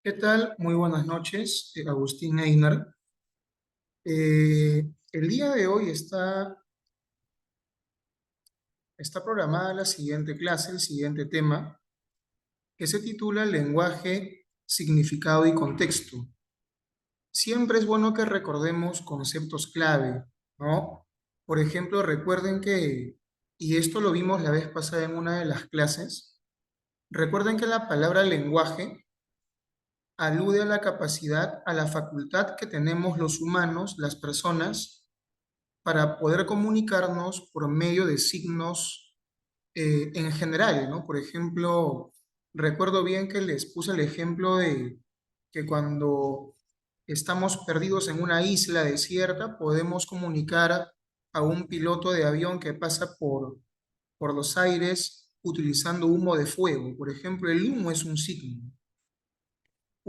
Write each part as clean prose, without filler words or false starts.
¿Qué tal? Muy buenas noches, Agustín Einer. El día de hoy está programada la siguiente clase, el siguiente tema, que se titula Lenguaje, Significado y Contexto. Siempre es bueno que recordemos conceptos clave, ¿no? Por ejemplo, recuerden y esto lo vimos la vez pasada en una de las clases, recuerden que la palabra lenguaje alude a la capacidad, a la facultad que tenemos los humanos, las personas, para poder comunicarnos por medio de signos en general, ¿no? Por ejemplo, recuerdo bien que les puse el ejemplo de que cuando estamos perdidos en una isla desierta, podemos comunicar a un piloto de avión que pasa por los aires utilizando humo de fuego. Por ejemplo, el humo es un signo.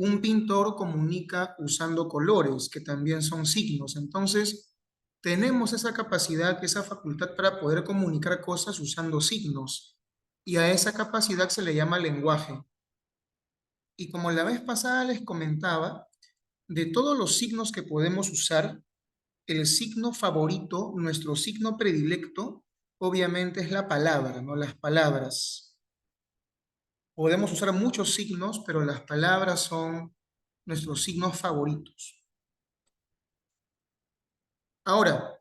Un pintor comunica usando colores, que también son signos. Entonces, tenemos esa capacidad, esa facultad para poder comunicar cosas usando signos. Y a esa capacidad se le llama lenguaje. Y como la vez pasada les comentaba, de todos los signos que podemos usar, el signo favorito, nuestro signo predilecto, obviamente es la palabra, ¿no? Las palabras. Podemos usar muchos signos, pero las palabras son nuestros signos favoritos. Ahora,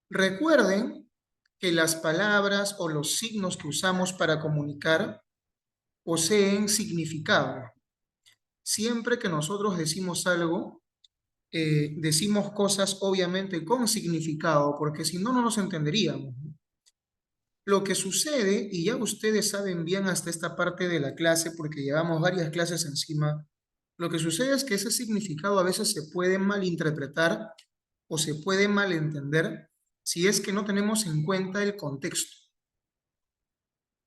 recuerden que las palabras o los signos que usamos para comunicar poseen significado. Siempre que nosotros decimos algo, decimos cosas obviamente con significado, porque si no, no nos entenderíamos. Lo que sucede, y ya ustedes saben bien hasta esta parte de la clase, porque llevamos varias clases encima, lo que sucede es que ese significado a veces se puede malinterpretar o se puede malentender si es que no tenemos en cuenta el contexto.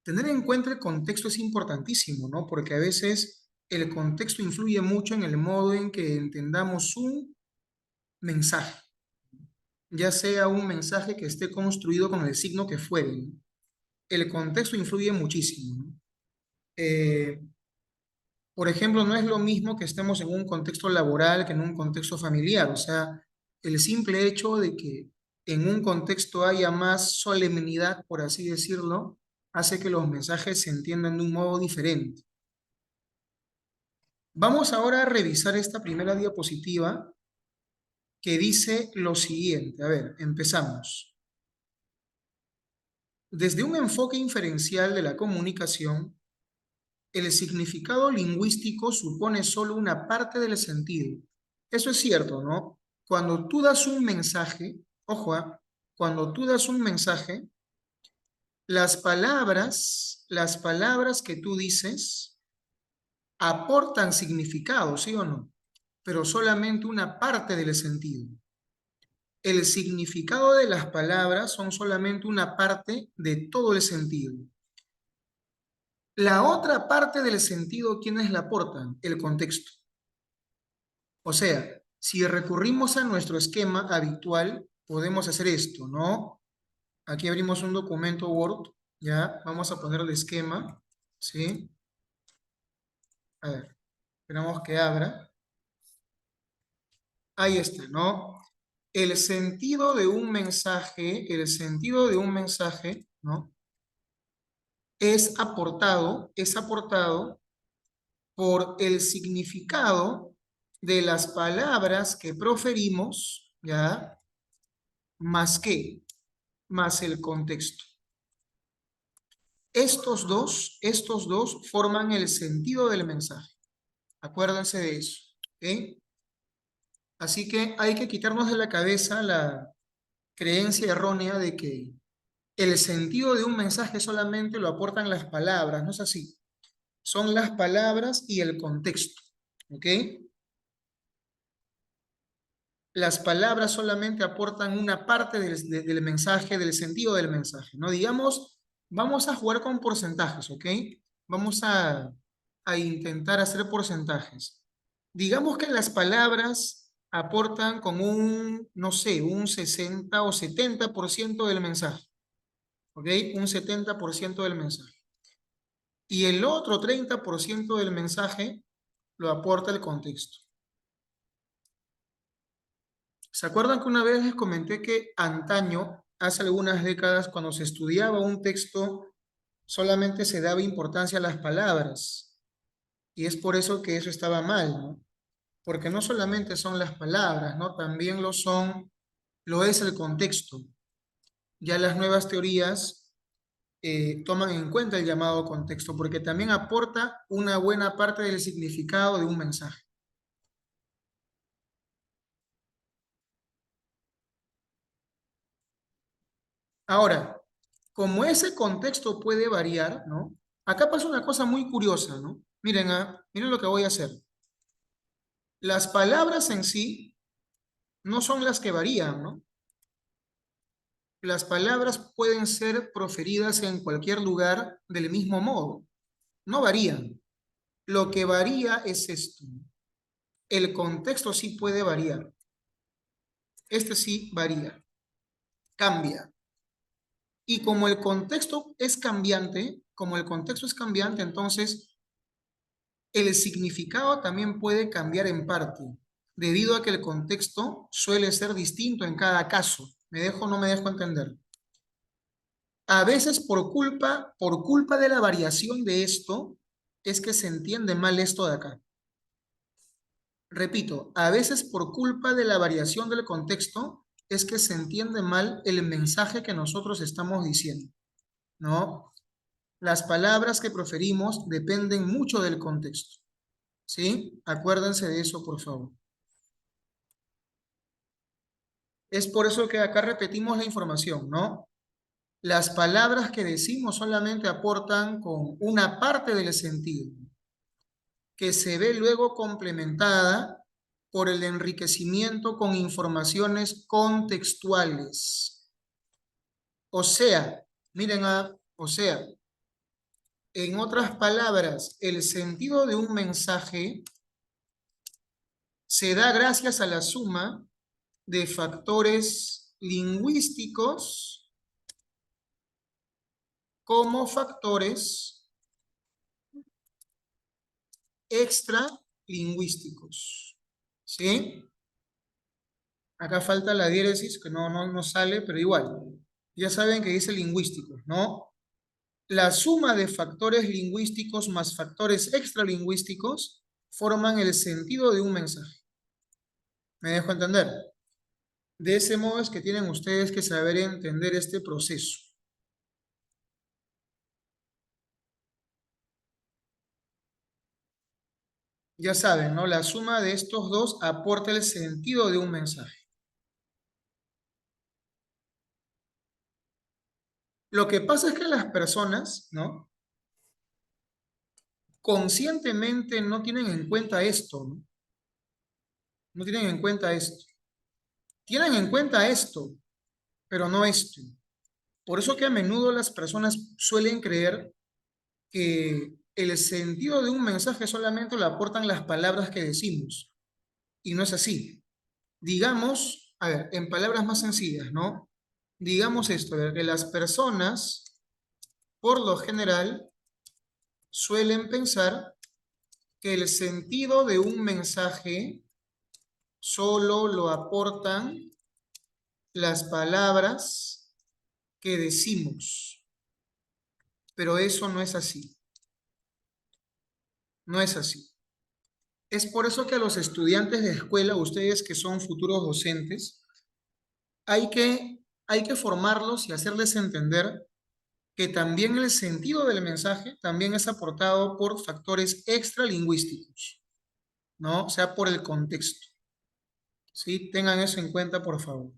Tener en cuenta el contexto es importantísimo, ¿no? Porque a veces el contexto influye mucho en el modo en que entendamos un mensaje, ya sea un mensaje que esté construido con el signo que fuere, ¿no? El contexto influye muchísimo, ¿no? Eh, por ejemplo, no es lo mismo que estemos en un contexto laboral que en un contexto familiar. O sea, el simple hecho de que en un contexto haya más solemnidad, por así decirlo, hace que los mensajes se entiendan de un modo diferente. Vamos ahora a revisar esta primera diapositiva que dice lo siguiente. A ver, empezamos. Desde un enfoque inferencial de la comunicación, el significado lingüístico supone solo una parte del sentido. Eso es cierto, ¿no? Cuando tú das un mensaje, ojo, cuando tú das un mensaje, las palabras que tú dices aportan significado, ¿sí o no? Pero solamente una parte del sentido. El significado de las palabras son solamente una parte de todo el sentido. La otra parte del sentido, ¿quiénes la aportan? El contexto. O sea, si recurrimos a nuestro esquema habitual, podemos hacer esto, ¿no? Aquí abrimos un documento Word, ¿ya? Vamos a poner el esquema, ¿sí? A ver, esperamos que abra. Ahí está, ¿no? El sentido de un mensaje, ¿no? Es aportado por el significado de las palabras que proferimos, ¿ya? Más que, más el contexto. Estos dos forman el sentido del mensaje. Acuérdense de eso, ¿ok? Así que hay que quitarnos de la cabeza la creencia errónea de que el sentido de un mensaje solamente lo aportan las palabras. No es así. Son las palabras y el contexto, ¿ok? Las palabras solamente aportan una parte del mensaje, del sentido del mensaje, ¿no? Digamos, vamos a jugar con porcentajes, ¿ok? Vamos a intentar hacer porcentajes. Digamos que las palabras aportan con un, no sé, un 60 o 70% del mensaje, ¿ok? Un 70% del mensaje. Y el otro 30% del mensaje lo aporta el contexto. ¿Se acuerdan que una vez les comenté que antaño, hace algunas décadas, cuando se estudiaba un texto, solamente se daba importancia a las palabras? Y es por eso que eso estaba mal, ¿no? Porque no solamente son las palabras, ¿no? También lo es el contexto. Ya las nuevas teorías toman en cuenta el llamado contexto, porque también aporta una buena parte del significado de un mensaje. Ahora, como ese contexto puede variar, ¿no? Acá pasa una cosa muy curiosa, ¿no? Miren, miren lo que voy a hacer. Las palabras en sí no son las que varían, ¿no? Las palabras pueden ser proferidas en cualquier lugar del mismo modo, no varían. Lo que varía es esto. El contexto sí puede variar. Este sí varía, cambia. Y como el contexto es cambiante, entonces el significado también puede cambiar en parte, debido a que el contexto suele ser distinto en cada caso. ¿Me dejo o no me dejo entender? A veces por culpa de la variación de esto, es que se entiende mal esto de acá. Repito, a veces por culpa de la variación del contexto, es que se entiende mal el mensaje que nosotros estamos diciendo, ¿no? Las palabras que proferimos dependen mucho del contexto, ¿sí? Acuérdense de eso, por favor. Es por eso que acá repetimos la información, ¿no? Las palabras que decimos solamente aportan con una parte del sentido, que se ve luego complementada por el enriquecimiento con informaciones contextuales. O sea, miren, o sea, en otras palabras, el sentido de un mensaje se da gracias a la suma de factores lingüísticos como factores extralingüísticos. ¿Sí? Acá falta la diéresis que no sale, pero igual. Ya saben que dice lingüísticos, ¿no? La suma de factores lingüísticos más factores extralingüísticos forman el sentido de un mensaje. ¿Me dejo entender? De ese modo es que tienen ustedes que saber entender este proceso. Ya saben, ¿no? La suma de estos dos aporta el sentido de un mensaje. Lo que pasa es que las personas, ¿no? Conscientemente no tienen en cuenta esto, ¿no? No tienen en cuenta esto. Tienen en cuenta esto, pero no esto. Por eso que a menudo las personas suelen creer que el sentido de un mensaje solamente lo aportan las palabras que decimos. Y no es así. Digamos, a ver, en palabras más sencillas, ¿no? Digamos esto, que las personas, por lo general, suelen pensar que el sentido de un mensaje solo lo aportan las palabras que decimos. Pero eso no es así. No es así. Es por eso que a los estudiantes de escuela, ustedes que son futuros docentes, hay que formarlos y hacerles entender que también el sentido del mensaje también es aportado por factores extralingüísticos, ¿no? O sea, por el contexto. ¿Sí? Tengan eso en cuenta, por favor.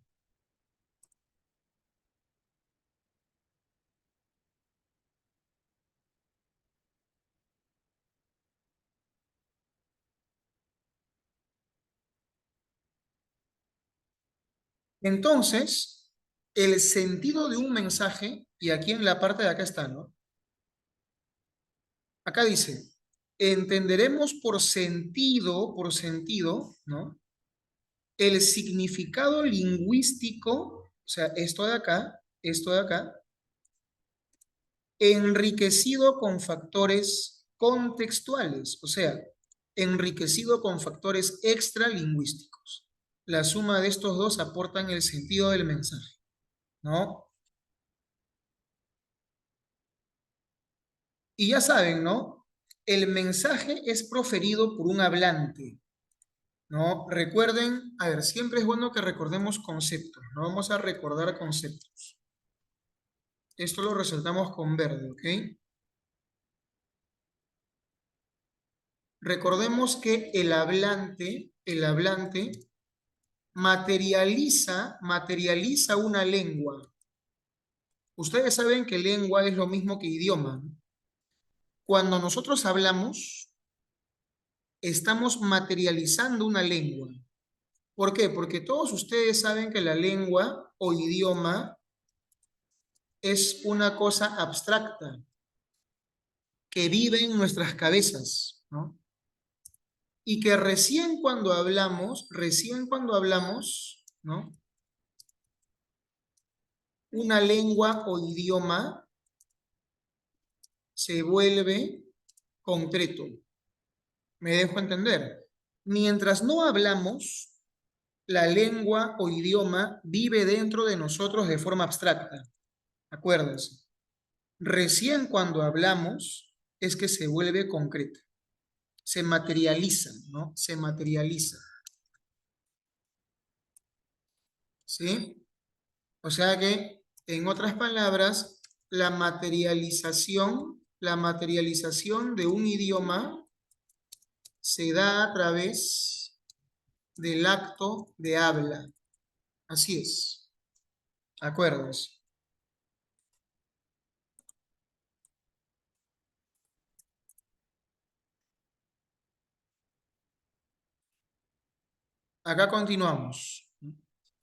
Entonces, el sentido de un mensaje, y aquí en la parte de acá está, ¿no? Acá dice, entenderemos por sentido, ¿no? El significado lingüístico, o sea, esto de acá, enriquecido con factores contextuales, o sea, enriquecido con factores extralingüísticos. La suma de estos dos aportan el sentido del mensaje, ¿no? Y ya saben, ¿no? El mensaje es proferido por un hablante, ¿no? Recuerden, a ver, siempre es bueno que recordemos conceptos, ¿no? Vamos a recordar conceptos. Esto lo resaltamos con verde, ¿ok? Recordemos que el hablante materializa una lengua. Ustedes saben que lengua es lo mismo que idioma, ¿no? Cuando nosotros hablamos, estamos materializando una lengua. ¿Por qué? Porque todos ustedes saben que la lengua o idioma es una cosa abstracta que vive en nuestras cabezas, ¿no? Y que recién cuando hablamos, ¿no? Una lengua o idioma se vuelve concreto. ¿Me dejo entender? Mientras no hablamos, la lengua o idioma vive dentro de nosotros de forma abstracta. Acuérdense. Recién cuando hablamos es que se vuelve concreta. Se materializa, ¿no? Se materializa. ¿Sí? O sea que, en otras palabras, la materialización de un idioma se da a través del acto de habla. Así es. Acuérdense. Acá continuamos.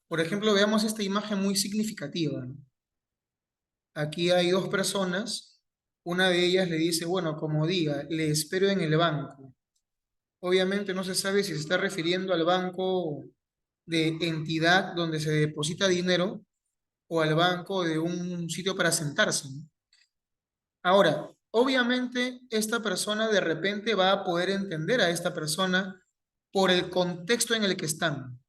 Por ejemplo, veamos esta imagen muy significativa, ¿no? Aquí hay dos personas. Una de ellas le dice, bueno, como diga, le espero en el banco. Obviamente no se sabe si se está refiriendo al banco de entidad donde se deposita dinero o al banco de un sitio para sentarse, ¿no? Ahora, obviamente esta persona de repente va a poder entender a esta persona por el contexto en el que están,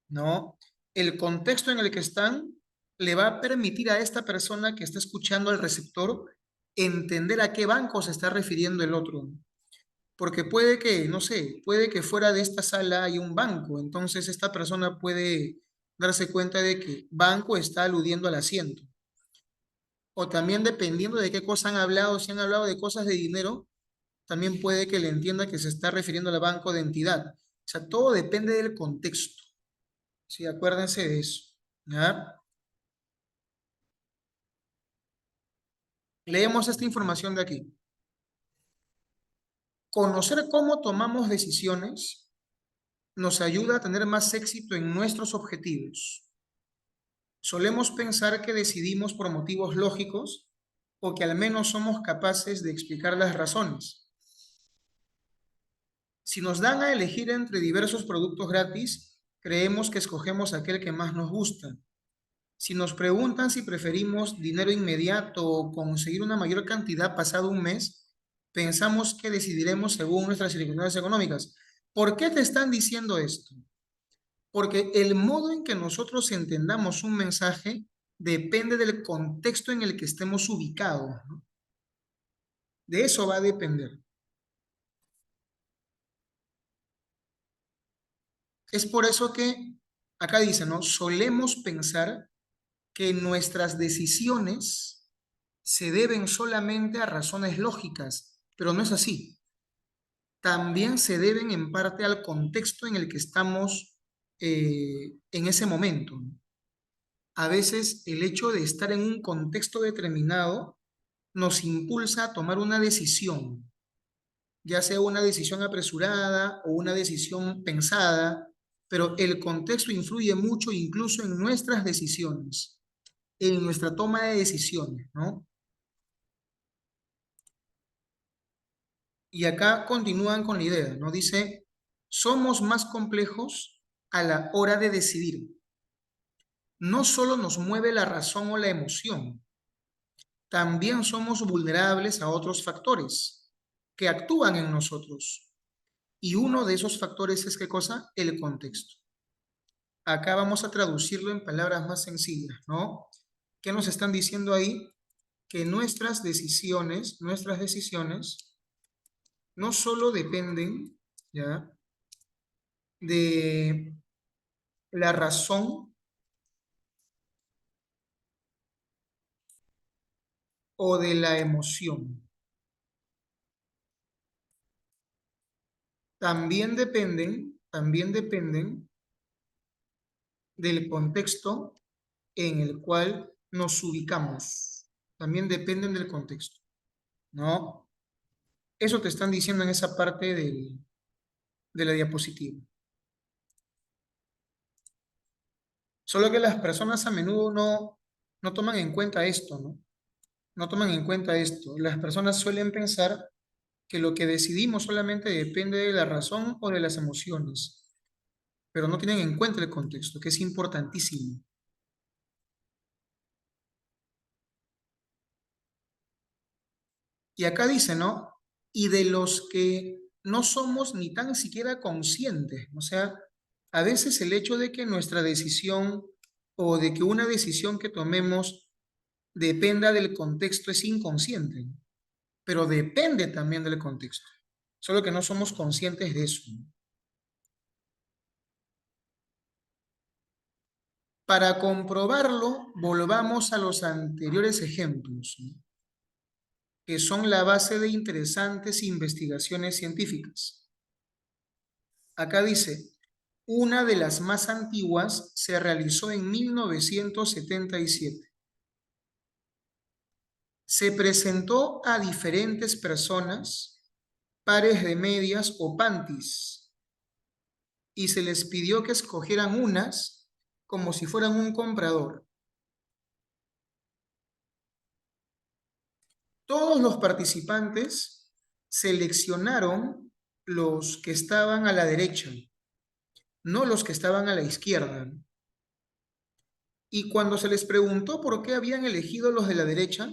¿no? El contexto en el que están le va a permitir a esta persona que está escuchando al receptor entender a qué banco se está refiriendo el otro. Porque puede que, no sé, puede que fuera de esta sala hay un banco, entonces esta persona puede darse cuenta de que banco está aludiendo al asiento. O también dependiendo de qué cosa han hablado, si han hablado de cosas de dinero, también puede que le entienda que se está refiriendo al banco de entidad. O sea, todo depende del contexto. Sí, acuérdense de eso. ¿Ya? Leemos esta información de aquí. Conocer cómo tomamos decisiones nos ayuda a tener más éxito en nuestros objetivos. Solemos pensar que decidimos por motivos lógicos o que al menos somos capaces de explicar las razones. Si nos dan a elegir entre diversos productos gratis, creemos que escogemos aquel que más nos gusta. Si nos preguntan si preferimos dinero inmediato o conseguir una mayor cantidad pasado un mes, pensamos que decidiremos según nuestras circunstancias económicas. ¿Por qué te están diciendo esto? Porque el modo en que nosotros entendamos un mensaje depende del contexto en el que estemos ubicados, ¿no? De eso va a depender. Es por eso que acá dice, ¿no? Solemos pensar que nuestras decisiones se deben solamente a razones lógicas, pero no es así. También se deben en parte al contexto en el que estamos en ese momento, ¿no? A veces el hecho de estar en un contexto determinado nos impulsa a tomar una decisión, ya sea una decisión apresurada o una decisión pensada, pero el contexto influye mucho incluso en nuestras decisiones, en nuestra toma de decisiones, ¿no? Y acá continúan con la idea, ¿no? Dice, somos más complejos a la hora de decidir. No solo nos mueve la razón o la emoción, también somos vulnerables a otros factores que actúan en nosotros. Y uno de esos factores es, ¿qué cosa? El contexto. Acá vamos a traducirlo en palabras más sencillas, ¿no? ¿Qué nos están diciendo ahí? Que nuestras decisiones no solo dependen, ¿ya?, de la razón o de la emoción. También dependen del contexto en el cual nos ubicamos. También dependen del contexto, ¿no? Eso te están diciendo en esa parte de la diapositiva. Solo que las personas a menudo no toman en cuenta esto, ¿no? No toman en cuenta esto. Las personas suelen pensar que lo que decidimos solamente depende de la razón o de las emociones, pero no tienen en cuenta el contexto, que es importantísimo. Y acá dice, ¿no? Y de los que no somos ni tan siquiera conscientes. O sea, a veces el hecho de que nuestra decisión o de que una decisión que tomemos dependa del contexto es inconsciente, ¿no? Pero depende también del contexto. Solo que no somos conscientes de eso, ¿no? Para comprobarlo, volvamos a los anteriores ejemplos, ¿no?, que son la base de interesantes investigaciones científicas. Acá dice, una de las más antiguas se realizó en 1977. Se presentó a diferentes personas, pares de medias o panties, y se les pidió que escogieran unas como si fueran un comprador. Todos los participantes seleccionaron los que estaban a la derecha, no los que estaban a la izquierda. Y cuando se les preguntó por qué habían elegido los de la derecha,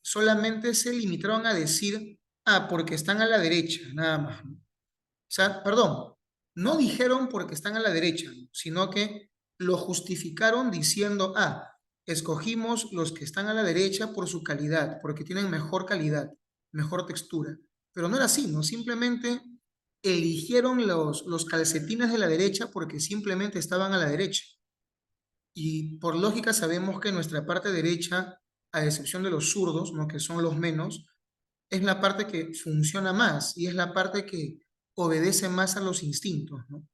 solamente se limitaron a decir, ah, porque están a la derecha, nada más, ¿no? O sea, perdón, no dijeron porque están a la derecha, ¿no?, sino que lo justificaron diciendo, ah, escogimos los que están a la derecha por su calidad, porque tienen mejor calidad, mejor textura. Pero no era así, ¿no? Simplemente eligieron los calcetines de la derecha porque simplemente estaban a la derecha. Y por lógica sabemos que nuestra parte derecha, a excepción de los zurdos, ¿no?, que son los menos, es la parte que funciona más y es la parte que obedece más a los instintos, ¿no?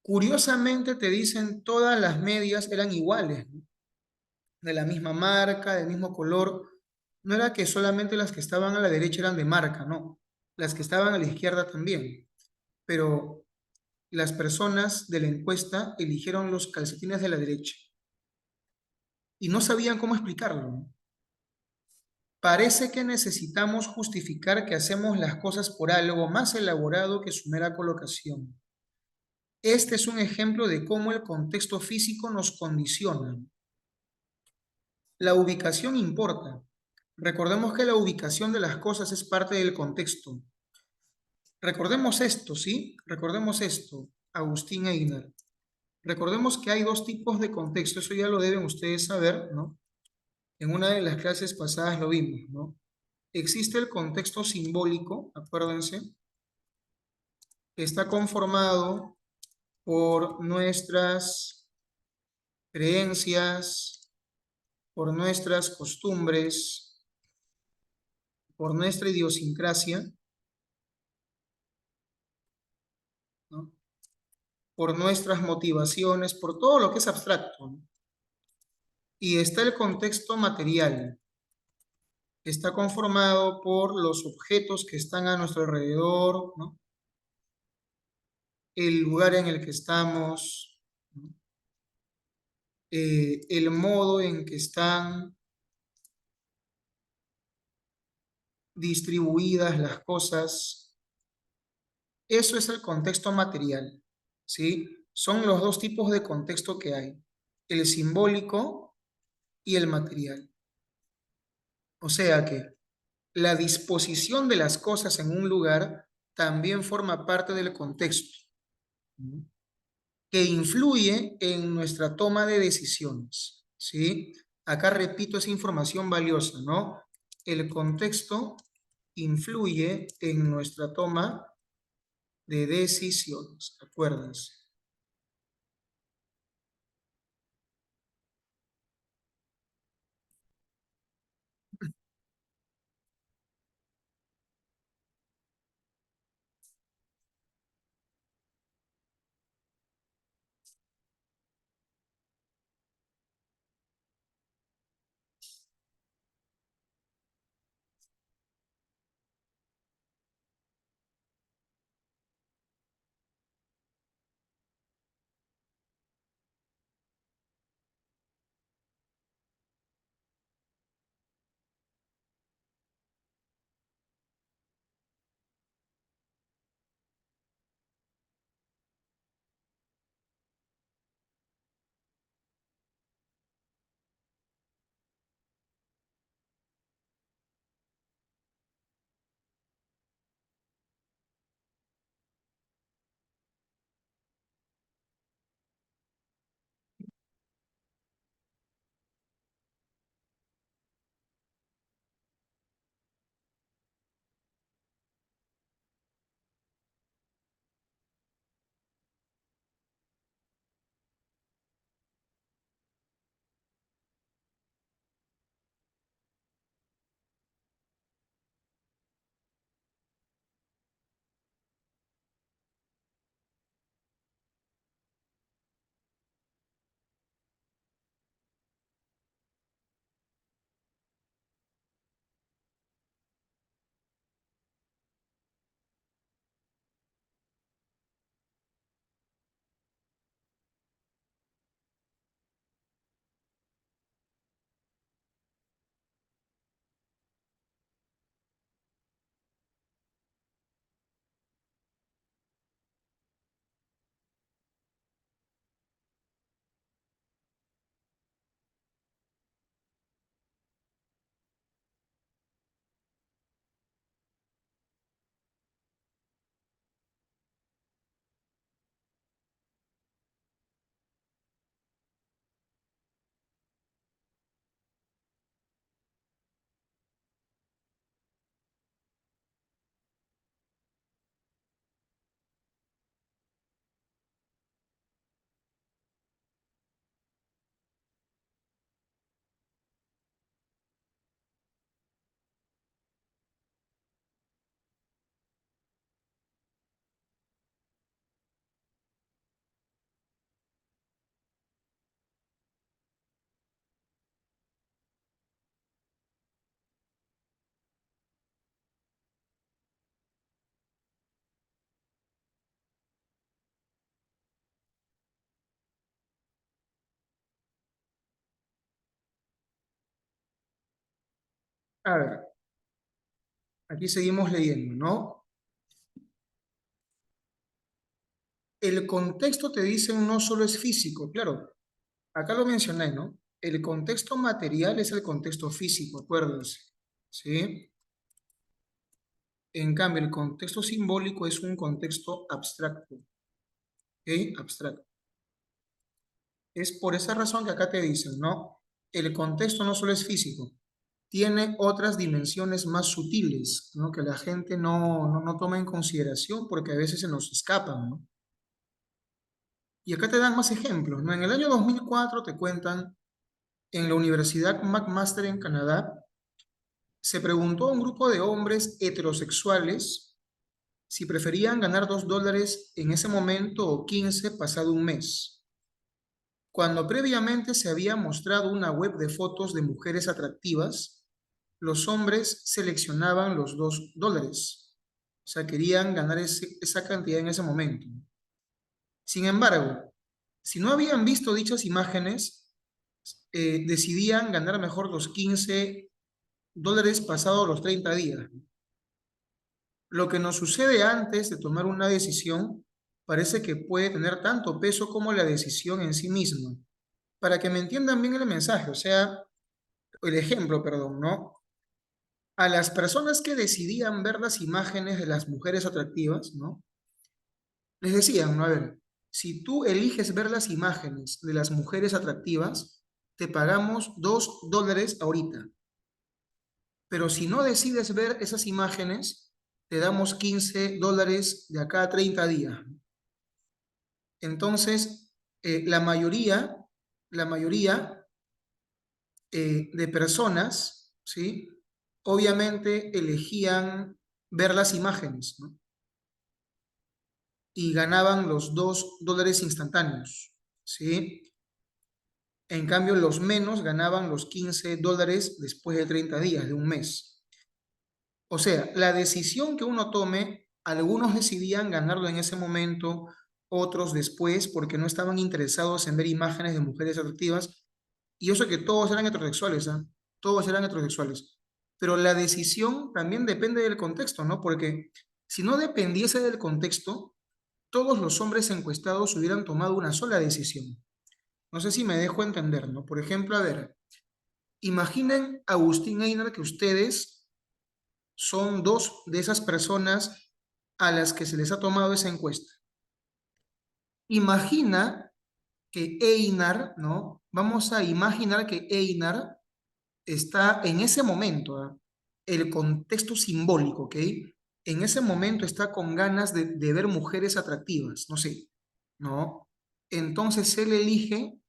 Curiosamente te dicen todas las medias eran iguales, ¿no?, de la misma marca, del mismo color. No era que solamente las que estaban a la derecha eran de marca, no. Las que estaban a la izquierda también. Pero las personas de la encuesta eligieron los calcetines de la derecha y no sabían cómo explicarlo, ¿no? Parece que necesitamos justificar que hacemos las cosas por algo más elaborado que su mera colocación. Este es un ejemplo de cómo el contexto físico nos condiciona. La ubicación importa. Recordemos que la ubicación de las cosas es parte del contexto. Recordemos esto, ¿sí? Recordemos esto, Agustín Einer. Recordemos que hay dos tipos de contexto, eso ya lo deben ustedes saber, ¿no? En una de las clases pasadas lo vimos, ¿no? Existe el contexto simbólico, acuérdense, que está conformado por nuestras creencias, por nuestras costumbres, por nuestra idiosincrasia, ¿no?, por nuestras motivaciones, por todo lo que es abstracto, ¿no? Y está el contexto material, que está conformado por los objetos que están a nuestro alrededor, ¿no?, el lugar en el que estamos, ¿no?, el modo en que están distribuidas las cosas. Eso es el contexto material, ¿sí? Son los dos tipos de contexto que hay, el simbólico y el material. O sea que La disposición de las cosas en un lugar también forma parte del contexto, ¿no? Que influye en nuestra toma de decisiones, ¿sí? Acá repito esa información valiosa, ¿no? El contexto influye en nuestra toma de decisiones, ¿acuerdas? A ver, aquí seguimos leyendo, ¿no? El contexto te dicen no solo es físico, claro, acá lo mencioné, ¿no? El contexto material es el contexto físico, acuérdense, ¿sí? En cambio, el contexto simbólico es un contexto abstracto, ¿ok? Abstracto. Es por esa razón que acá te dicen, ¿no? El contexto no solo es físico, tiene otras dimensiones más sutiles, ¿no? Que la gente no toma en consideración porque a veces se nos escapan, ¿no? Y acá te dan más ejemplos, ¿no? En el año 2004 te cuentan, en la Universidad McMaster en Canadá, se preguntó a un grupo de hombres heterosexuales si preferían ganar $2 en ese momento o 15 pasado un mes, cuando previamente se había mostrado una web de fotos de mujeres atractivas. Los hombres seleccionaban los $2. O sea, querían ganar esa cantidad en ese momento. Sin embargo, si no habían visto dichas imágenes, decidían ganar mejor los $15 pasados los 30 días. Lo que nos sucede antes de tomar una decisión parece que puede tener tanto peso como la decisión en sí misma. Para que me entiendan bien el mensaje, o sea, el ejemplo, perdón, ¿no? A las personas que decidían ver las imágenes de las mujeres atractivas, ¿no? Les decían, ¿no? A ver, si tú eliges ver las imágenes de las mujeres atractivas, te pagamos $2 ahorita. Pero si no decides ver esas imágenes, te damos $15 de acá a 30 días. Entonces, la mayoría de personas, ¿sí? Obviamente elegían ver las imágenes, ¿no? Y ganaban los $2 instantáneos, ¿sí? En cambio, los menos ganaban los $15 después de 30 días, de un mes. O sea, la decisión que uno tome, algunos decidían ganarlo en ese momento, otros después, porque no estaban interesados en ver imágenes de mujeres atractivas. Y yo sé que todos eran heterosexuales, ¿ah? Todos eran heterosexuales. Pero la decisión también depende del contexto, ¿no? Porque si no dependiese del contexto, todos los hombres encuestados hubieran tomado una sola decisión. No sé si me dejo entender, ¿no? Por ejemplo, a ver, imaginen, Agustín Einar, que ustedes son dos de esas personas a las que se les ha tomado esa encuesta. Imagina que Einar, ¿no? Vamos a imaginar que Einar está en ese momento, ¿ah? El contexto simbólico, ¿ok? En ese momento está con ganas de ver mujeres atractivas, no sé, ¿no? Entonces él elige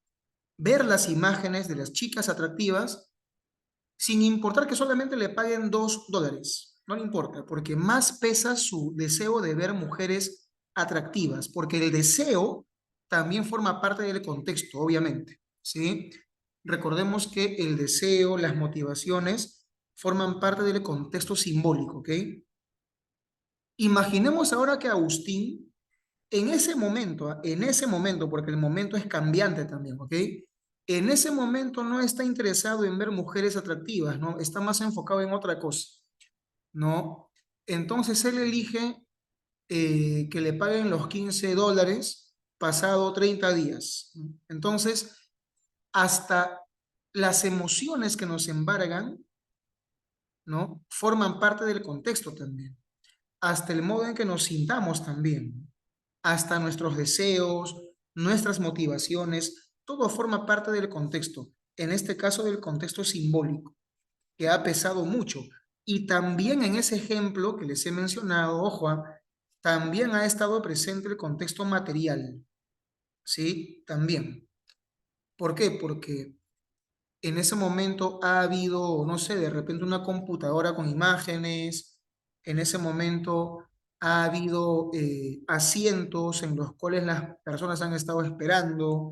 ver las imágenes de las chicas atractivas sin importar que solamente le paguen $2. No le importa, porque más pesa su deseo de ver mujeres atractivas, porque el deseo también forma parte del contexto, obviamente, ¿sí? Recordemos que el deseo, las motivaciones, forman parte del contexto simbólico, ¿ok? Imaginemos ahora que Agustín, en ese momento, porque el momento es cambiante también, ¿ok? En ese momento no está interesado en ver mujeres atractivas, ¿no? Está más enfocado en otra cosa, ¿no? Entonces él elige que le paguen los $15 pasado 30 días, ¿no? Entonces, hasta las emociones que nos embargan, ¿no? Forman parte del contexto también. Hasta el modo en que nos sintamos también, hasta nuestros deseos, nuestras motivaciones, todo forma parte del contexto, en este caso del contexto simbólico, que ha pesado mucho. Y también en ese ejemplo que les he mencionado, ojo, también ha estado presente el contexto material, ¿sí? También. ¿Por qué? Porque en ese momento ha habido, no sé, de repente una computadora con imágenes, en ese momento ha habido asientos en los cuales las personas han estado esperando,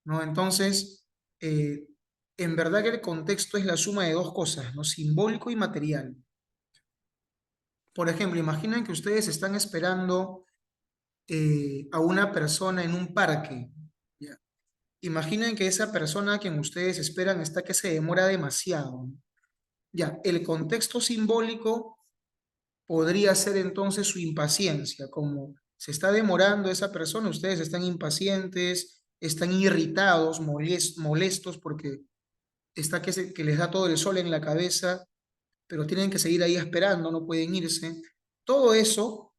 ¿no? Entonces, en verdad que el contexto es la suma de dos cosas, ¿no? Simbólico y material. Por ejemplo, imaginen que ustedes están esperando a una persona en un parque, ¿ya? Imaginen que esa persona a quien ustedes esperan está que se demora demasiado. Ya, el contexto simbólico podría ser entonces su impaciencia, como se está demorando esa persona, ustedes están impacientes, están irritados, molestos porque está que les da todo el sol en la cabeza, pero tienen que seguir ahí esperando, no pueden irse. Todo eso,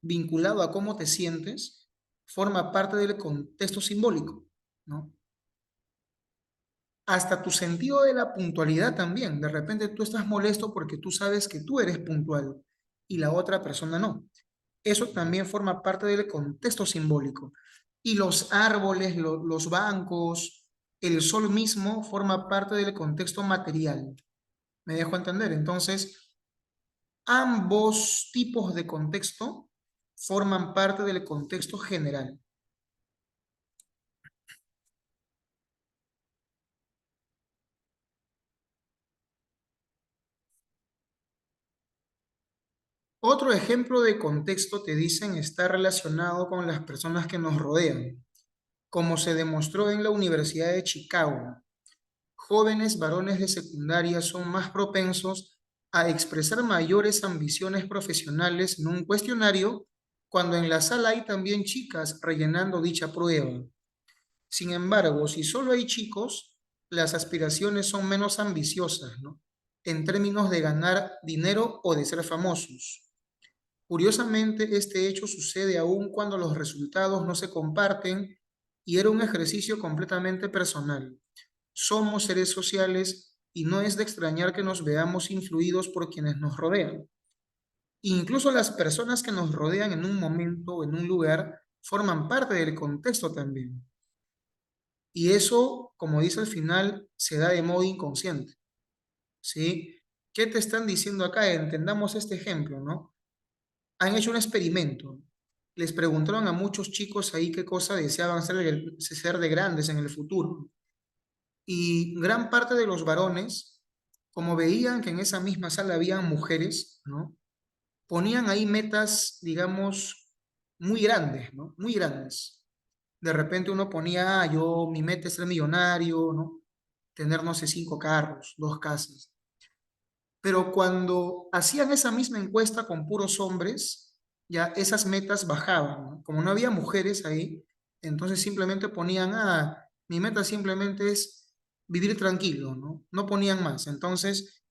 vinculado a cómo te sientes, forma parte del contexto simbólico, ¿no? Hasta tu sentido de la puntualidad también. De repente tú estás molesto porque tú sabes que tú eres puntual y la otra persona no. Eso también forma parte del contexto simbólico. Y los árboles, los bancos, el sol mismo forma parte del contexto material. ¿Me dejo entender? Entonces, ambos tipos de contexto forman parte del contexto general. Otro ejemplo de contexto, te dicen, está relacionado con las personas que nos rodean, como se demostró en la Universidad de Chicago. Jóvenes varones de secundaria son más propensos a expresar mayores ambiciones profesionales en un cuestionario cuando en la sala hay también chicas rellenando dicha prueba. Sin embargo, si solo hay chicos, las aspiraciones son menos ambiciosas, ¿no? en términos de ganar dinero o de ser famosos. Curiosamente, este hecho sucede aún cuando los resultados no se comparten y era un ejercicio completamente personal. Somos seres sociales y no es de extrañar que nos veamos influidos por quienes nos rodean. Incluso las personas que nos rodean en un momento o en un lugar forman parte del contexto también. Y eso, como dice al final, se da de modo inconsciente, ¿sí? ¿Qué te están diciendo acá? Entendamos este ejemplo, ¿no? Han hecho un experimento. Les preguntaron a muchos chicos ahí qué cosa deseaban ser de grandes en el futuro. Y gran parte de los varones, como veían que en esa misma sala habían mujeres, ¿no? Ponían ahí metas, digamos, muy grandes, ¿no? Muy grandes. De repente uno ponía, yo, mi meta es ser millonario, ¿no? Tener, no sé, 5 carros, 2 casas. Pero cuando hacían esa misma encuesta con puros hombres, ya esas metas bajaban, ¿no? Como no había mujeres ahí, entonces simplemente ponían, mi meta simplemente es vivir tranquilo, ¿no? No ponían más. Entonces,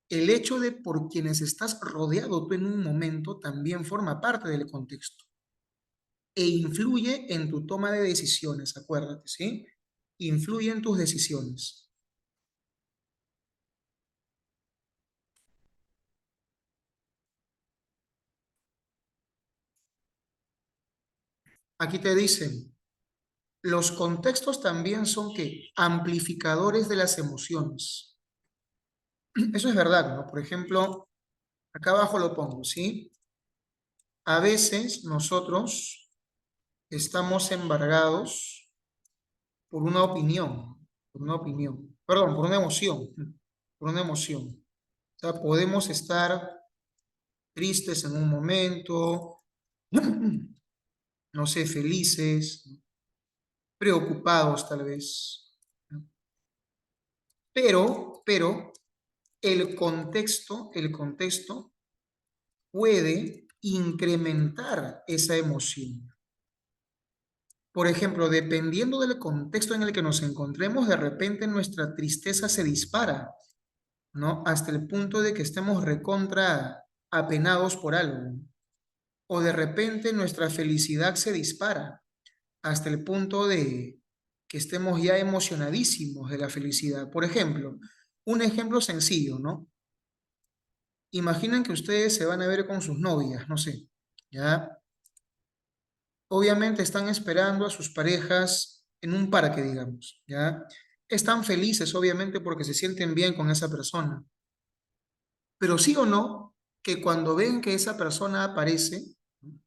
el hecho de por quienes estás rodeado tú en un momento también forma parte del contexto e influye en tu toma de decisiones, acuérdate, ¿sí? Influye en tus decisiones. Aquí te dicen, los contextos también son que amplificadores de las emociones. Eso es verdad, ¿no? Por ejemplo, acá abajo lo pongo, ¿sí? A veces nosotros estamos embargados por una opinión, perdón, por una emoción. O sea, podemos estar tristes en un momento, no sé, felices, preocupados tal vez, ¿no? Pero el contexto puede incrementar esa emoción. Por ejemplo, dependiendo del contexto en el que nos encontremos, de repente nuestra tristeza se dispara, ¿no? Hasta el punto de que estemos recontra apenados por algo. O de repente nuestra felicidad se dispara hasta el punto de que estemos ya emocionadísimos de la felicidad. Por ejemplo, un ejemplo sencillo, ¿no? Imaginen que ustedes se van a ver con sus novias, no sé, ¿ya? Obviamente están esperando a sus parejas en un parque, digamos, ¿ya? Están felices, obviamente, porque se sienten bien con esa persona. Pero sí o no, que cuando ven que esa persona aparece, ¿no?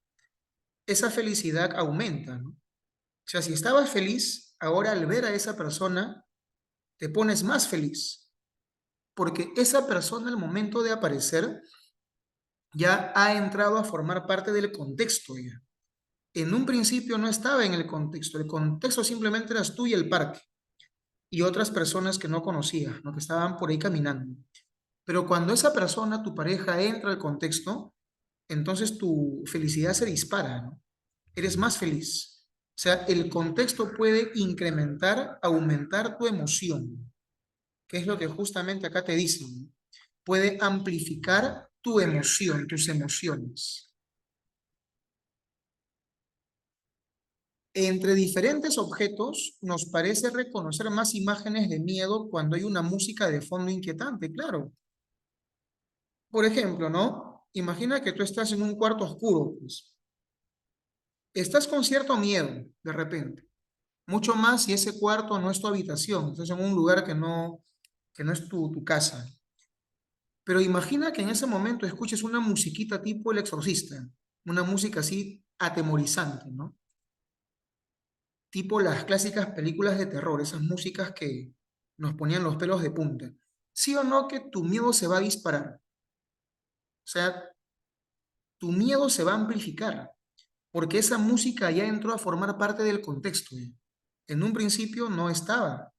Esa felicidad aumenta, ¿no? O sea, si estabas feliz, ahora al ver a esa persona, te pones más feliz, porque esa persona al momento de aparecer ya ha entrado a formar parte del contexto ya. En un principio no estaba en el contexto simplemente eras tú y el parque y otras personas que no conocías, ¿no? Que estaban por ahí caminando. Pero cuando esa persona, tu pareja, entra al contexto, entonces tu felicidad se dispara, ¿no? Eres más feliz. O sea, el contexto puede incrementar, aumentar tu emoción, que es lo que justamente acá te dicen, ¿no? Puede amplificar tu emoción, tus emociones. Entre diferentes objetos nos parece reconocer más imágenes de miedo cuando hay una música de fondo inquietante, claro. Por ejemplo, ¿no? Imagina que tú estás en un cuarto oscuro, pues. Estás con cierto miedo, de repente. Mucho más si ese cuarto no es tu habitación, estás en un lugar que no es tu casa. Pero imagina que en ese momento escuches una musiquita tipo El Exorcista, una música así atemorizante, ¿no? Tipo las clásicas películas de terror, esas músicas que nos ponían los pelos de punta. ¿Sí o no que tu miedo se va a disparar? O sea, tu miedo se va a amplificar, porque esa música ya entró a formar parte del contexto. En un principio no estaba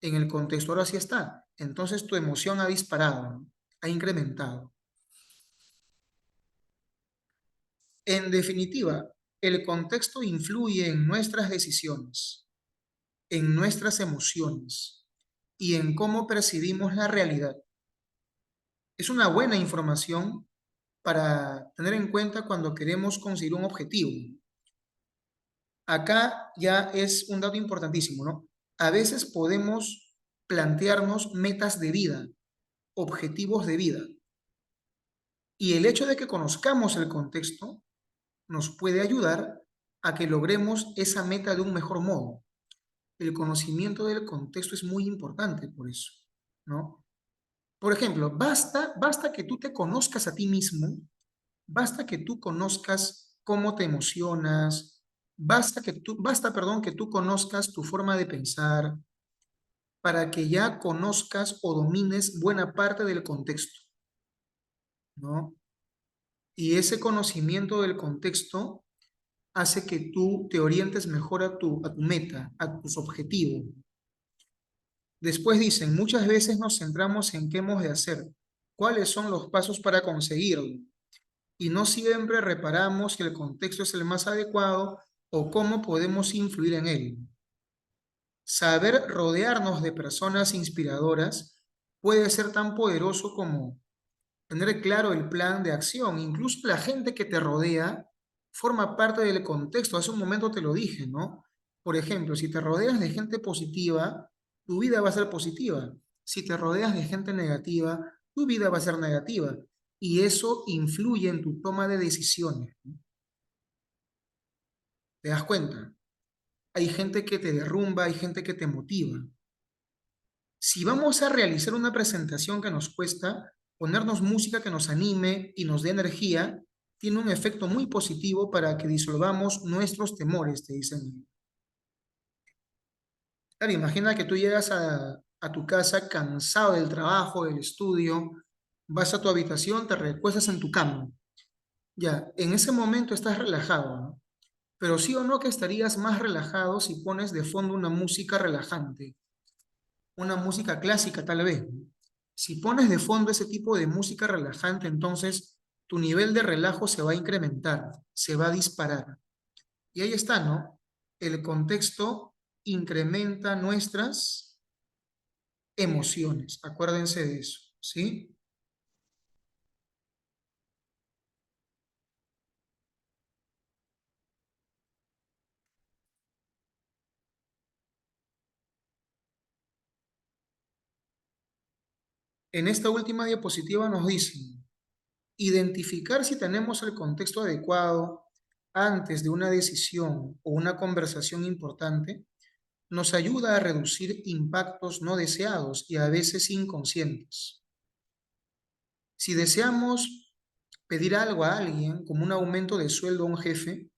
en el contexto, ahora sí está. Entonces tu emoción ha disparado, ¿no? Ha incrementado. En definitiva, el contexto influye en nuestras decisiones, en nuestras emociones y en cómo percibimos la realidad. Es una buena información para tener en cuenta cuando queremos conseguir un objetivo. Acá ya es un dato importantísimo, ¿no? A veces podemos plantearnos metas de vida, objetivos de vida, y el hecho de que conozcamos el contexto nos puede ayudar a que logremos esa meta de un mejor modo. El conocimiento del contexto es muy importante por eso, ¿no? Por ejemplo, basta que tú te conozcas a ti mismo, basta que tú conozcas cómo te emocionas, perdón, que tú conozcas tu forma de pensar para que ya conozcas o domines buena parte del contexto, ¿no? Y ese conocimiento del contexto hace que tú te orientes mejor a tu meta, a tus objetivos. Después dicen, muchas veces nos centramos en qué hemos de hacer, cuáles son los pasos para conseguirlo, y no siempre reparamos si el contexto es el más adecuado o cómo podemos influir en él. Saber rodearnos de personas inspiradoras puede ser tan poderoso como tener claro el plan de acción. Incluso la gente que te rodea forma parte del contexto. Hace un momento te lo dije, ¿no? Por ejemplo, si te rodeas de gente positiva, tu vida va a ser positiva. Si te rodeas de gente negativa, tu vida va a ser negativa. Y eso influye en tu toma de decisiones, ¿no? ¿Te das cuenta? Hay gente que te derrumba, hay gente que te motiva. Si vamos a realizar una presentación que nos cuesta, ponernos música que nos anime y nos dé energía, tiene un efecto muy positivo para que disolvamos nuestros temores, te dicen. Claro, imagina que tú llegas a tu casa cansado del trabajo, del estudio, vas a tu habitación, te recuestas en tu cama. Ya, en ese momento estás relajado, ¿no? Pero sí o no que estarías más relajado si pones de fondo una música relajante, una música clásica tal vez, ¿no? Si pones de fondo ese tipo de música relajante, entonces tu nivel de relajo se va a incrementar, se va a disparar. Y ahí está, ¿no? El contexto incrementa nuestras emociones. Acuérdense de eso, ¿sí? En esta última diapositiva nos dicen, identificar si tenemos el contexto adecuado antes de una decisión o una conversación importante nos ayuda a reducir impactos no deseados y a veces inconscientes. Si deseamos pedir algo a alguien, como un aumento de sueldo a un jefe,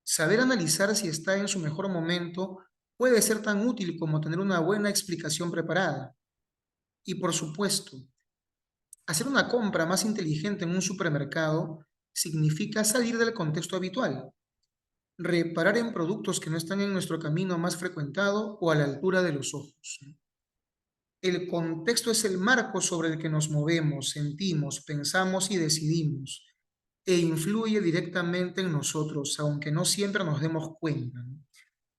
saber analizar si está en su mejor momento puede ser tan útil como tener una buena explicación preparada. Y por supuesto, hacer una compra más inteligente en un supermercado significa salir del contexto habitual, reparar en productos que no están en nuestro camino más frecuentado o a la altura de los ojos. El contexto es el marco sobre el que nos movemos, sentimos, pensamos y decidimos, e influye directamente en nosotros, aunque no siempre nos demos cuenta, ¿no?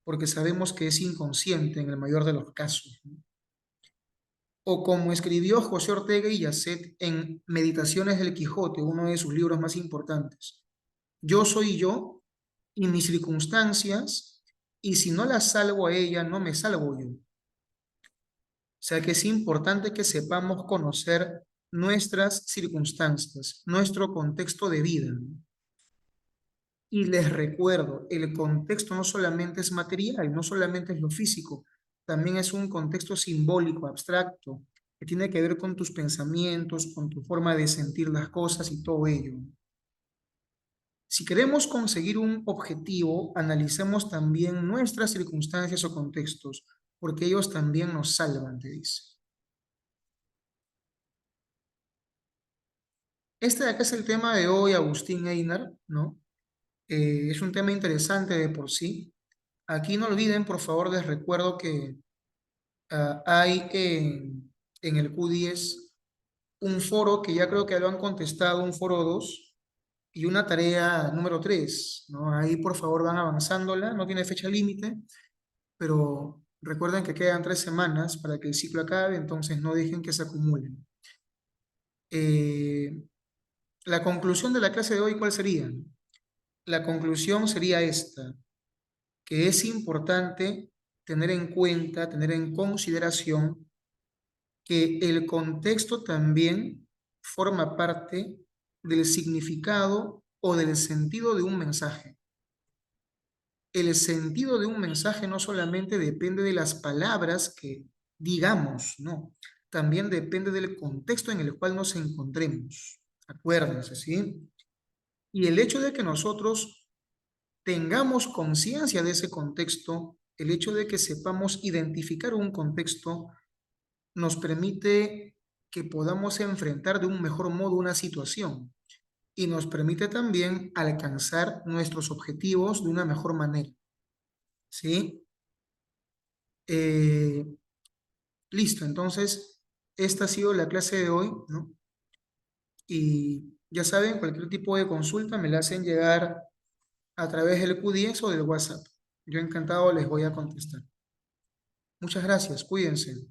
Porque sabemos que es inconsciente en el mayor de los casos, ¿no? O como escribió José Ortega y Gasset en Meditaciones del Quijote, uno de sus libros más importantes. Yo soy yo y mis circunstancias, y si no las salvo a ella, no me salvo yo. O sea que es importante que sepamos conocer nuestras circunstancias, nuestro contexto de vida, ¿no? Y les recuerdo, el contexto no solamente es material, no solamente es lo físico, también es un contexto simbólico, abstracto, que tiene que ver con tus pensamientos, con tu forma de sentir las cosas y todo ello. Si queremos conseguir un objetivo, analicemos también nuestras circunstancias o contextos, porque ellos también nos salvan, te dice. Este de acá es el tema de hoy, Agustín Einar, ¿no? Es un tema interesante de por sí. Aquí no olviden, por favor, les recuerdo que hay en el Q10 un foro que ya creo que lo han contestado, un foro 2 y una tarea número 3, ¿no? Ahí, por favor, van avanzándola, no tiene fecha límite, pero recuerden que quedan 3 semanas para que el ciclo acabe, entonces no dejen que se acumulen. Eh, la conclusión de la clase de hoy, ¿cuál sería? La conclusión sería esta, que es importante tener en cuenta, tener en consideración que el contexto también forma parte del significado o del sentido de un mensaje. El sentido de un mensaje no solamente depende de las palabras que digamos, no, también depende del contexto en el cual nos encontremos. Acuérdense, ¿sí? Y el hecho de que nosotros tengamos conciencia de ese contexto, el hecho de que sepamos identificar un contexto, nos permite que podamos enfrentar de un mejor modo una situación y nos permite también alcanzar nuestros objetivos de una mejor manera, ¿sí? Eh, listo, entonces, esta ha sido la clase de hoy, ¿no? Y ya saben, cualquier tipo de consulta me la hacen llegar a través del Q10 o del WhatsApp. Yo encantado les voy a contestar. Muchas gracias, cuídense.